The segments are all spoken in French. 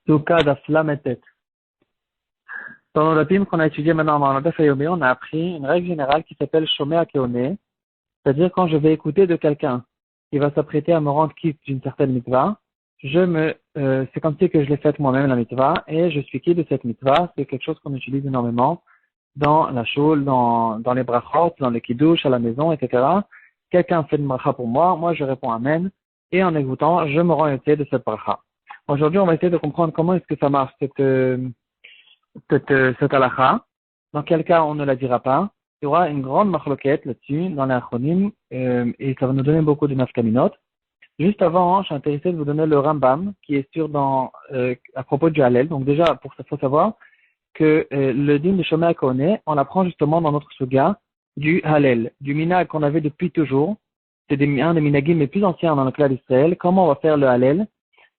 Souka d'Aflametet. Dans le film qu'on a étudié maintenant dans le Fayomé, on a appris une règle générale qui s'appelle Shomea Keone, c'est-à-dire quand je vais écouter de quelqu'un qui va s'apprêter à me rendre quitte d'une certaine mitzvah, c'est comme si que je l'ai faite moi-même la mitzvah, et je suis quitte de cette mitzvah. C'est quelque chose qu'on utilise énormément dans la shul, dans les brachot, dans les kiddush, à la maison, etc. Quelqu'un fait une bracha pour moi, moi je réponds amen, et en écoutant, je me rends utile de cette bracha. Aujourd'hui, on va essayer de comprendre comment est-ce que ça marche, cette halakha. Dans quel cas on ne la dira pas. Il y aura une grande marloquette là-dessus, dans les acronymes, et ça va nous donner beaucoup de nafkaminot. Juste avant, je suis intéressé de vous donner le Rambam, qui est sûr à propos du Hallel. Donc déjà, pour ça, faut savoir que le din de Shomea Keone, on l'apprend justement dans notre suga du Hallel, du minag qu'on avait depuis toujours. C'est un des minagim les plus anciens dans le clan d'Israël. Comment on va faire le Hallel?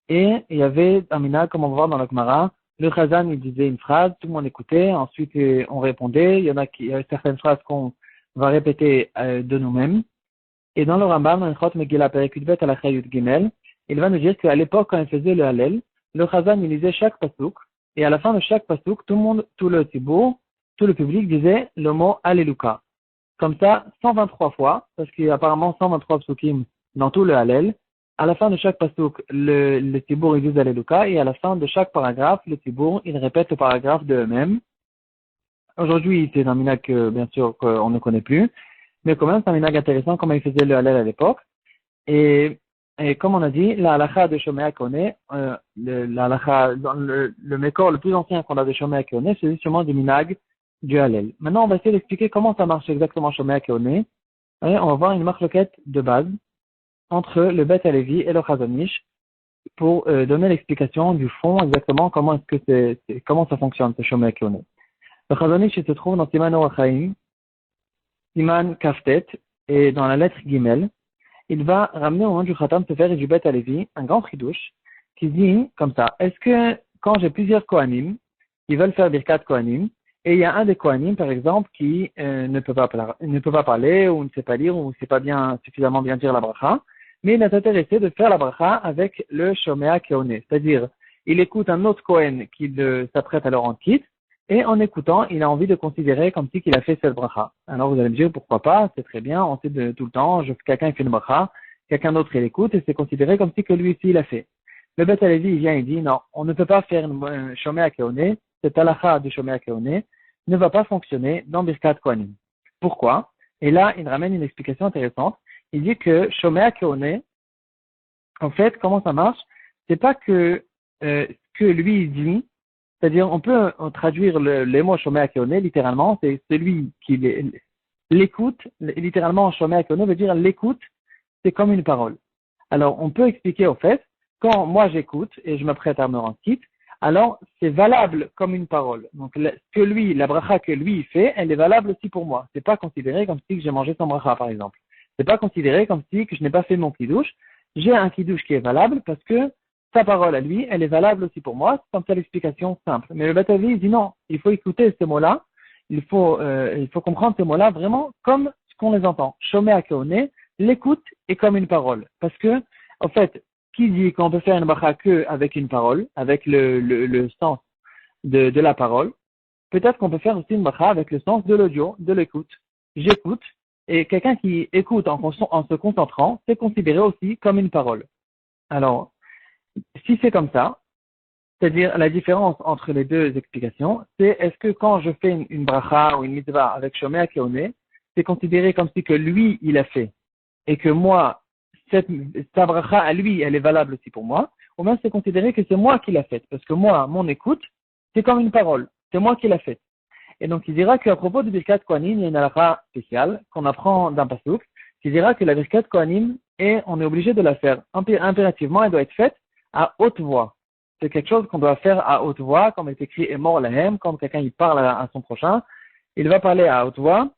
Et il y avait un minag, comme on va voir dans le Gemara, le Chazan, il disait une phrase, tout le monde écoutait, ensuite on répondait. Il y a certaines phrases qu'on va répéter de nous-mêmes. Et dans le Rambam, dans Chot Megillah Perek Yudbet à la Chayut Gimel, il va nous dire qu'à l'époque, quand il faisait le Hallel, le Chazan, il lisait chaque pasouk, et à la fin de chaque pasouk, tout le tibour, tout le public disait le mot Alléluia. Comme ça, 123 fois, parce qu'il y a apparemment 123 psukim dans tout le Hallel. À la fin de chaque pasouk, le tibour, il dit Alléluia, et à la fin de chaque paragraphe, le tibour, il répète le paragraphe de eux-mêmes. Aujourd'hui, c'est un minag que, bien sûr, qu'on ne connaît plus. Mais quand même, c'est un minag intéressant, comment il faisait le Hallel à l'époque. Et comme on a dit, la halakha de Shomea Keone, la halakha, le mécor le plus ancien qu'on a de Shomea Keone, c'est justement du minag du Hallel. Maintenant, on va essayer d'expliquer comment ça marche exactement Shomea Keone. Et on va voir une marloquette de base entre le Bet Halevi et le Chazon Ish pour donner l'explication du fond exactement comment comment ça fonctionne ce Shomea Keone. Le Chazon Ish se trouve dans Siman Orachaim, Siman Kaftet, et dans la lettre Gimel, il va ramener au moment du Khatam Sefer et du Bet Halevi un grand chidouche qui dit comme ça: est-ce que quand j'ai plusieurs Kohanim qui veulent faire Birkat Kohanim, et il y a un des Kohanim par exemple qui ne peut pas parler ou ne sait pas lire ou ne sait pas suffisamment bien dire la bracha, mais il est intéressé de faire la bracha avec le Shomea Keone, c'est-à-dire il écoute un autre Kohen qui s'apprête à le rendre quitte, et en écoutant, il a envie de considérer comme si qu'il a fait cette bracha. Alors vous allez me dire, pourquoi pas, c'est très bien, on sait tout le temps, quelqu'un fait une bracha, quelqu'un d'autre il écoute, et c'est considéré comme si que lui aussi il a fait. Le Bet Halevi, il vient et dit, non, on ne peut pas faire une Shomea Keone, cette halakha de Shomea Keone ne va pas fonctionner dans Birkat Kohanim. Pourquoi? Et là, il ramène une explication intéressante. Il dit que Shomea Keone, en fait, comment ça marche? C'est pas que lui il dit, c'est-à-dire, on peut traduire les mots Shomea Keone littéralement, c'est celui qui l'écoute, littéralement Shomea Keone veut dire l'écoute, c'est comme une parole. Alors, on peut expliquer au fait, quand moi j'écoute et je m'apprête à me rendre quitte, alors c'est valable comme une parole. Donc, la bracha que lui il fait, elle est valable aussi pour moi. C'est pas considéré comme si j'ai mangé son bracha, par exemple. C'est pas considéré comme si que je n'ai pas fait mon kiddush. J'ai un kiddush qui est valable parce que sa parole à lui, elle est valable aussi pour moi. C'est comme ça l'explication simple. Mais le Bet Halevi, il dit non, il faut écouter ces mots-là. Il faut comprendre ces mots-là vraiment comme ce qu'on les entend. Shomea Keone, l'écoute est comme une parole. Parce que, en fait, qui dit qu'on peut faire une bracha que avec une parole, avec le sens de la parole, peut-être qu'on peut faire aussi une bracha avec le sens de l'audio, de l'écoute. J'écoute, et quelqu'un qui écoute en se concentrant, c'est considéré aussi comme une parole. Alors, si c'est comme ça, c'est-à-dire la différence entre les deux explications, c'est est-ce que quand je fais une bracha ou une mitzvah avec Shomea Keone, c'est considéré comme si que lui, il a fait, et que moi, sa bracha à lui, elle est valable aussi pour moi, ou bien c'est considéré que c'est moi qui l'a faite, parce que moi, mon écoute, c'est comme une parole, c'est moi qui l'a faite. Et donc il dira qu'à propos de Birkat Kohanim, il y a une halakha spéciale qu'on apprend d'un pasouk, qui dira que la Birkat Kohanim, on est obligé de la faire impérativement, elle doit être faite à haute voix. C'est quelque chose qu'on doit faire à haute voix, comme il est écrit Emor Lahem, quand quelqu'un il parle à son prochain, il va parler à haute voix.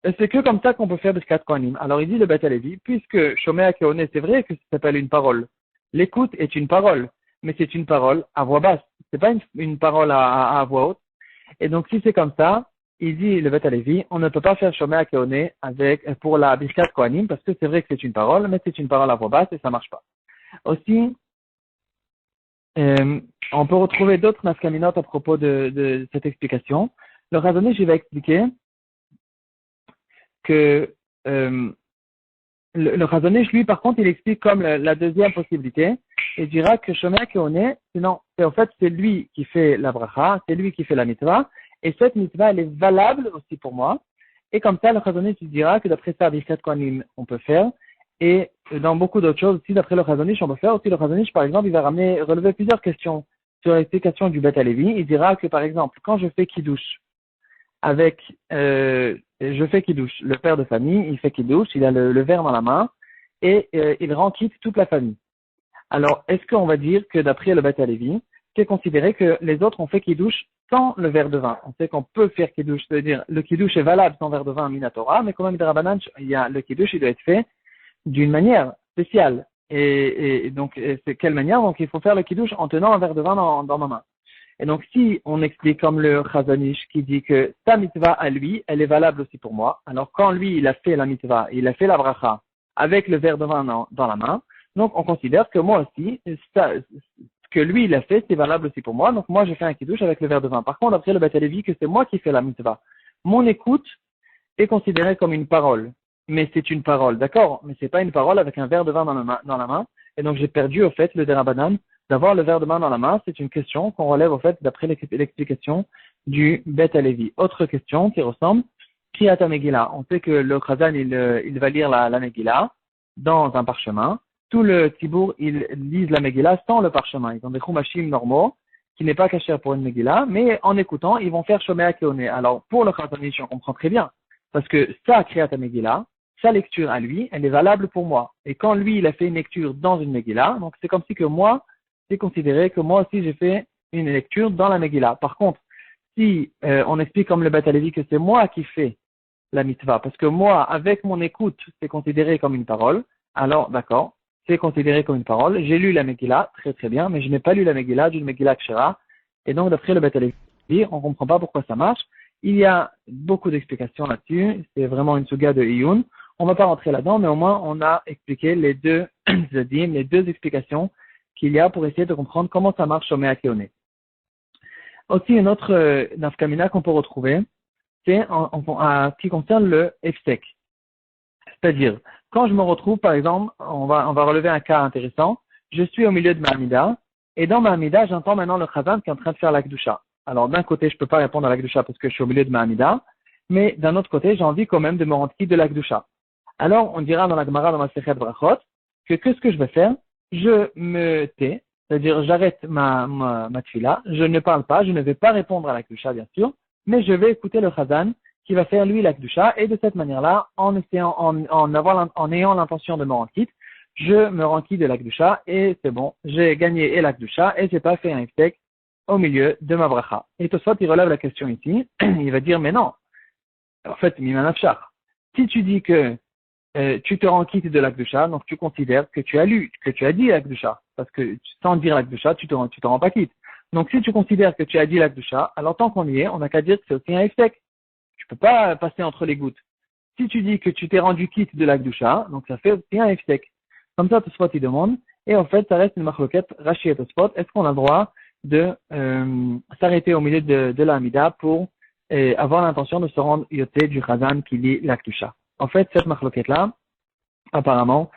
Et c'est que comme ça qu'on peut faire Birkat Kohanim. Alors il dit le Bet Halevi, puisque Shomea Keone, c'est vrai que ça s'appelle une parole. L'écoute est une parole, mais c'est une parole à voix basse. C'est pas une parole à voix haute. Et donc si c'est comme ça, il dit le Bet Halevi, on ne peut pas faire Shomea Keone pour la Birkat Kohanim, parce que c'est vrai que c'est une parole, mais c'est une parole à voix basse et ça marche pas. Aussi, On peut retrouver d'autres nafkaminot à propos de cette explication. Le Chazon Ish, il va expliquer que le Chazon Ish, lui, par contre, il explique comme la deuxième possibilité. Il dira que Shomea Keone, sinon, en fait, c'est lui qui fait la bracha, c'est lui qui fait la mitzvah, et cette mitzvah, elle est valable aussi pour moi. Et comme ça, le Chazon Ish, il dira que d'après ça, Birkat Kohanim, on peut faire. Et dans beaucoup d'autres choses aussi, d'après le Chazon Ish, on peut faire aussi. Le Chazon Ish, par exemple, il va relever plusieurs questions sur l'explication du Bet Alevi. Il dira que, par exemple, quand je fais Kiddush, je fais Kiddush, le père de famille, il fait Kiddush, il a le verre dans la main, et il rend quitte toute la famille. Alors, est-ce qu'on va dire que d'après le Bet Alevi, c'est considéré que les autres ont fait Kiddush sans le verre de vin? On sait qu'on peut faire Kiddush, c'est-à-dire le Kiddush est valable sans verre de vin Minatora, mais quand même, le Kiddush, il doit être fait d'une manière spéciale. Et donc, c'est quelle manière? Donc, il faut faire le Kiddush en tenant un verre de vin dans ma main. Et donc, si on explique comme le Chazon Ish qui dit que sa mitzvah à lui, elle est valable aussi pour moi. Alors, quand lui, il a fait la mitzvah, il a fait la bracha avec le verre de vin dans la main, donc on considère que moi aussi, ce que lui, il a fait, c'est valable aussi pour moi. Donc, moi, je fais un kiddush avec le verre de vin. Par contre, après le Beth Alevi, que c'est moi qui fais la mitzvah. Mon écoute est considérée comme une parole. Mais c'est une parole, d'accord? Mais c'est pas une parole avec un verre de vin dans la main. Et donc, j'ai perdu, au fait, le Derabanan d'avoir le verre de vin dans la main. C'est une question qu'on relève, au fait, d'après l'explication du Beth Alevi. Autre question qui ressemble. Kriyat Megillah. On sait que le Chazan, il va lire la Megillah dans un parchemin. Tout le Tibour, ils lisent la Megillah sans le parchemin. Ils ont des chumashim normaux, qui n'est pas caché pour une Megillah, mais en écoutant, ils vont faire Shomea Keone. Alors, pour le Chazon Ish, on comprend très bien. Parce que sa Kriyat Megillah, sa lecture à lui, elle est valable pour moi. Et quand lui, il a fait une lecture dans une Megillah, donc c'est comme si que moi, c'est considéré que moi aussi j'ai fait une lecture dans la Megillah. Par contre, si on explique comme le Beth Alevi que c'est moi qui fais la mitzvah, parce que moi, avec mon écoute, c'est considéré comme une parole, alors d'accord, c'est considéré comme une parole. J'ai lu la Megillah, très très bien, mais je n'ai pas lu la Megillah d'une Megillah Kshera. Et donc, d'après le Beth Alevi, on ne comprend pas pourquoi ça marche. Il y a beaucoup d'explications là-dessus. C'est vraiment une suga de Iyun. On ne va pas rentrer là-dedans, mais au moins, on a expliqué les deux les deux explications qu'il y a pour essayer de comprendre comment ça marche au Meakeone. Aussi, une autre nafkamina qu'on peut retrouver, c'est en ce qui concerne le Efsek. C'est-à-dire, quand je me retrouve, par exemple, on va relever un cas intéressant, je suis au milieu de ma Hamida, et dans ma Hamida, j'entends maintenant le Chazan qui est en train de faire l'Akdusha. Alors, d'un côté, je ne peux pas répondre à l'Akdusha parce que je suis au milieu de ma Hamida, mais d'un autre côté, j'ai envie quand même de me rendre quitte de l'Akdusha. Alors, on dira dans la Gemara, dans ma Sechet Brachot, que ce que je vais faire? Je me tais, c'est-à-dire j'arrête ma tfila, je ne parle pas, je ne vais pas répondre à l'Akdusha, bien sûr, mais je vais écouter le Chazan qui va faire lui l'Akdusha, et de cette manière-là, en ayant l'intention de me rendre quitte, je me rends quitte de l'Akdusha, et c'est bon, j'ai gagné et l'Akdusha, et j'ai pas fait un iftek au milieu de ma bracha. Et Tosfot, il relève la question ici, il va dire, mais non, en fait, mimanafshar, si tu dis que tu te rends quitte de l'Akdusha, donc tu considères que tu as dit l'Akdusha, parce que sans dire l'Akdusha, tu te rends pas quitte. Donc si tu considères que tu as dit l'Akdusha, alors tant qu'on y est, on n'a qu'à dire que c'est aussi un iftek. Tu peux pas passer entre les gouttes. Si tu dis que tu t'es rendu quitte de l'Akdusha, donc ça fait aussi un iftek. Comme ça, Tosfot il demande, et en fait, ça reste une machloket, Rashi et Tosfot, est-ce qu'on a le droit de s'arrêter au milieu de la Hamida pour avoir l'intention de se rendre yoté du Chazan qui lit l'Akdusha? En fait, cette machloket-là, apparemment,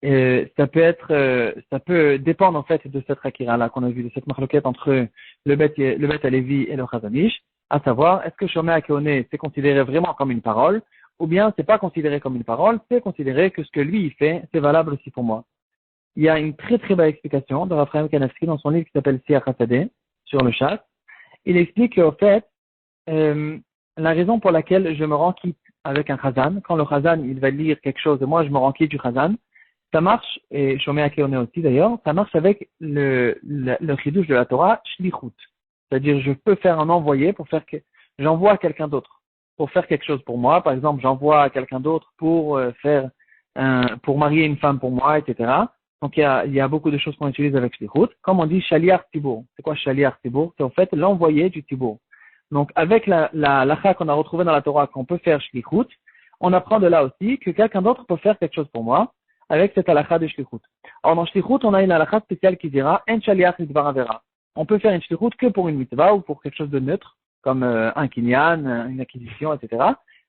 ça peut dépendre en fait de cette rakira-là qu'on a vu, de cette machloket entre le Bet Alevi et le Chazon Ish, à savoir, est-ce que Shomea Keone, c'est considéré vraiment comme une parole, ou bien c'est pas considéré comme une parole, c'est considéré que ce que lui il fait, c'est valable aussi pour moi. Il y a une très très belle explication de Raphaël Kanevski dans son livre qui s'appelle Siach Hasadeh, sur le chat. Il explique qu'en fait, la raison pour laquelle je me rends quitte avec un Chazan, quand le Chazan il va lire quelque chose et moi je me rends quitte du Chazan, ça marche, et Shomea Keone aussi d'ailleurs, ça marche avec le chidouche de la Torah, Shlichut. C'est-à-dire, je peux faire un envoyé j'envoie à quelqu'un d'autre pour faire quelque chose pour moi. Par exemple, j'envoie à quelqu'un d'autre pour pour marier une femme pour moi, etc. Donc, il y a beaucoup de choses qu'on utilise avec Shlichut. Comme on dit, Shaliach Tibour. C'est quoi Shaliach Tibour? C'est en fait l'envoyé du Tibour. Donc, avec la lacha qu'on a retrouvée dans la Torah qu'on peut faire Shlichut, on apprend de là aussi que quelqu'un d'autre peut faire quelque chose pour moi. avec cette halakha de shlichut. Alors, dans shlichut, on a une halakha spéciale qui dira, en shaliach lidvar avera. On peut faire une shlichut que pour une mitzvah ou pour quelque chose de neutre, comme un kinyan, une acquisition, etc.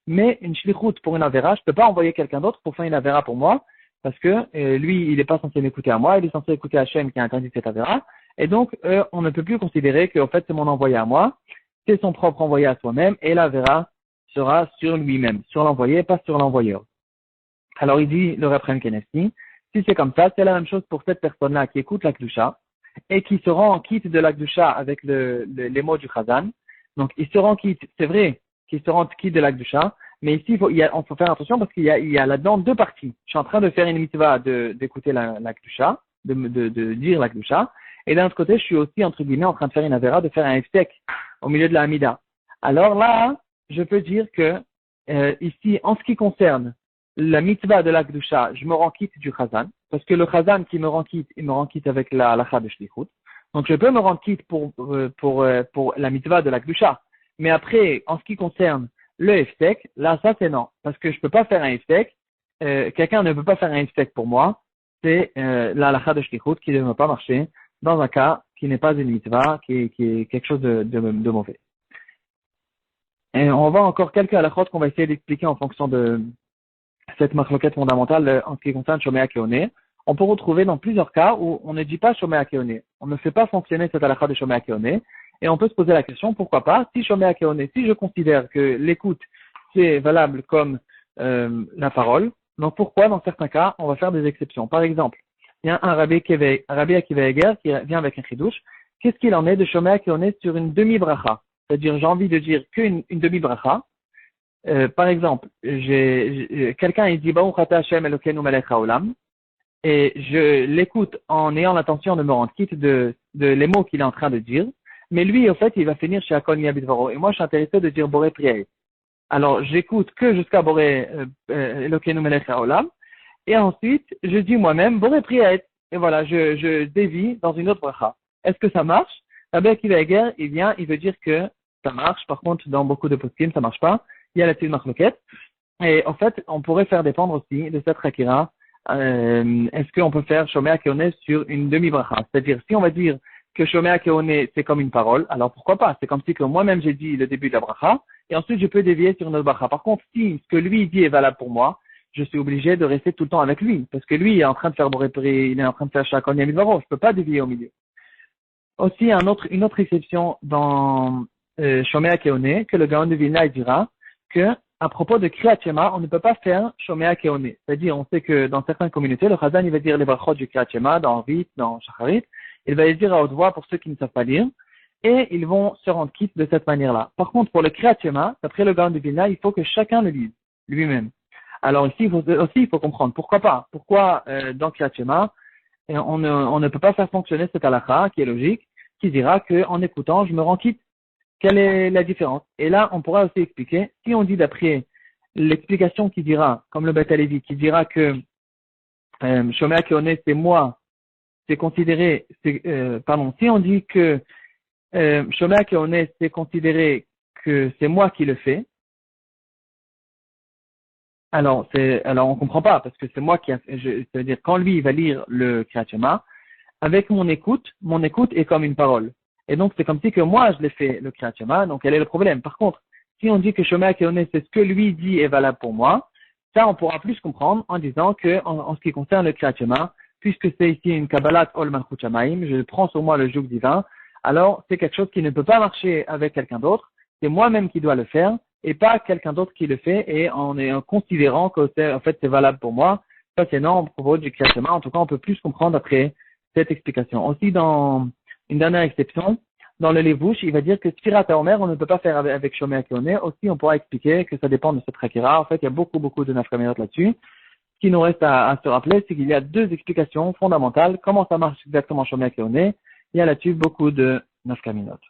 Mais une shlichut pour une avera, je peux pas envoyer quelqu'un d'autre pour faire une avera pour moi, parce que lui, il n'est pas censé m'écouter à moi, il est censé écouter Hachem qui a interdit cette avera. Et donc, on ne peut plus considérer qu'en fait, c'est mon envoyé à moi, c'est son propre envoyé à soi-même, et l'avera sera sur lui-même, sur l'envoyé, pas sur l'envoyeur. Alors, il dit, le Rav Chaim Kenievsky, si c'est comme ça, c'est la même chose pour cette personne-là qui écoute la Kedusha, et qui se rend en quitte de la Kedusha avec les mots du Chazan. Donc, il se rend quitte, c'est vrai qu'il se rend quitte de la Kedusha, mais ici, on faut faire attention parce qu'il y a là-dedans deux parties. Je suis en train de faire une mitzvah d'écouter la Kedusha, de dire la Kedusha, et d'un autre côté, je suis aussi, entre guillemets, en train de faire une avera, de faire un heftek au milieu de la Hamida. Alors là, je peux dire que, ici, en ce qui concerne la mitzvah de la Kedusha, je me rends quitte du Chazan, parce que le Chazan qui me rend quitte, il me rend quitte avec la halakha de Shlichut. Donc je peux me rendre quitte pour la mitzvah de la Kedusha. Mais après, en ce qui concerne le heftek, là, ça c'est non, parce que je peux pas faire un heftek, quelqu'un ne peut pas faire un heftek pour moi, c'est la halakha de Shlichut qui ne va pas marcher dans un cas qui n'est pas une mitzvah, qui est quelque chose de mauvais. Et on va voir encore quelques halakhot qu'on va essayer d'expliquer en fonction de cette machloket fondamentale en ce qui concerne Shomea Keone. On peut retrouver dans plusieurs cas où on ne dit pas Shomea Keone. On ne fait pas fonctionner cette halakha de Shomea Keone. Et on peut se poser la question, pourquoi pas, si Shomea Keone, si je considère que l'écoute, c'est valable comme la parole, donc pourquoi dans certains cas, on va faire des exceptions. Par exemple, il y a un Rabbi Akiva Eger qui vient avec un chidouche. Qu'est-ce qu'il en est de Shomea Keone sur une demi-bracha? C'est-à-dire, j'ai envie de dire qu'une demi-bracha. Par exemple, quelqu'un il dit Baruch Ata Hashem Elokeinu Melech Haolam, et je l'écoute en ayant l'intention de me rendre quitte de les mots qu'il est en train de dire, mais lui, au fait, il va finir chez Akon Yabidvaro, et moi, je suis intéressé de dire Boré Priyae. Alors, j'écoute que jusqu'à Boré Elokeinu Melech Haolam, et ensuite, je dis moi-même Boré Priyae, et voilà, je dévie dans une autre bracha. Est-ce que ça marche? Rabbi Akiva Eger, il vient, il veut dire que ça marche, par contre, dans beaucoup de poskim, ça marche pas. Il y a la petite marloquette. Et en fait, on pourrait faire dépendre aussi de cette rakira, est-ce qu'on peut faire Shomea Keone sur une demi-bracha? C'est-à-dire, si on va dire que Shomea Keone, c'est comme une parole, alors pourquoi pas? C'est comme si que moi-même j'ai dit le début de la bracha, et ensuite je peux dévier sur une autre bracha. Par contre, si ce que lui dit est valable pour moi, je suis obligé de rester tout le temps avec lui, parce que lui il est en train de faire Borépri, il est en train de faire Shakon Yamidvaro, je peux pas dévier au milieu. Aussi, une autre exception dans Shomea Keone, que le Gaon de Vilna dira, que à propos de Kriyat Shema, on ne peut pas faire Shomea Keone. C'est-à-dire, on sait que dans certaines communautés, le Chazan, il va dire les brachot du Kriyat Shema, dans Vit, dans Shacharit, il va les dire à haute voix pour ceux qui ne savent pas lire, et ils vont se rendre quitte de cette manière-là. Par contre, pour le Kriyat Shema, d'après le Gaon de Vilna, il faut que chacun le lise, lui-même. Alors ici, il faut comprendre, pourquoi pas? Pourquoi dans Kriyat Shema, on ne peut pas faire fonctionner cette halakha, qui est logique, qui dira qu'en écoutant, je me rends quitte. Quelle est la différence? Et là, on pourra aussi expliquer, si on dit d'après l'explication qui dira, comme le Beth Alevi, qui dira que Shomea Keone, c'est moi, c'est considéré, si on dit que Shomea Keone, c'est considéré que c'est moi qui le fais, alors on comprend pas, parce que c'est moi c'est-à-dire quand lui il va lire le Kriyat Shema, avec mon écoute est comme une parole. Et donc, c'est comme si que moi, je l'ai fait le Kriyat Shema, donc quel est le problème? Par contre, si on dit que Shomea Keone, c'est ce que lui dit est valable pour moi, ça, on pourra plus comprendre en disant que, en ce qui concerne le Kriyat Shema, puisque c'est ici une Kabbalat Ol Malchut Shamaim, je prends sur moi le joug divin, alors c'est quelque chose qui ne peut pas marcher avec quelqu'un d'autre, c'est moi-même qui dois le faire, et pas quelqu'un d'autre qui le fait, et en considérant que en fait, c'est valable pour moi. Ça, c'est non, au propos du Kriyat Shema. En tout cas, on peut plus comprendre après cette explication. Aussi, dans une dernière exception, dans le Levouche, il va dire que Sfirat HaOmer, on ne peut pas faire avec Shomea Keone. Aussi, on pourra expliquer que ça dépend de cette rakira. En fait, il y a beaucoup de nafkamirot là-dessus. Ce qui nous reste à se rappeler, c'est qu'il y a deux explications fondamentales. Comment ça marche exactement Shomea Keone? Il y a là-dessus beaucoup de nafkamirot.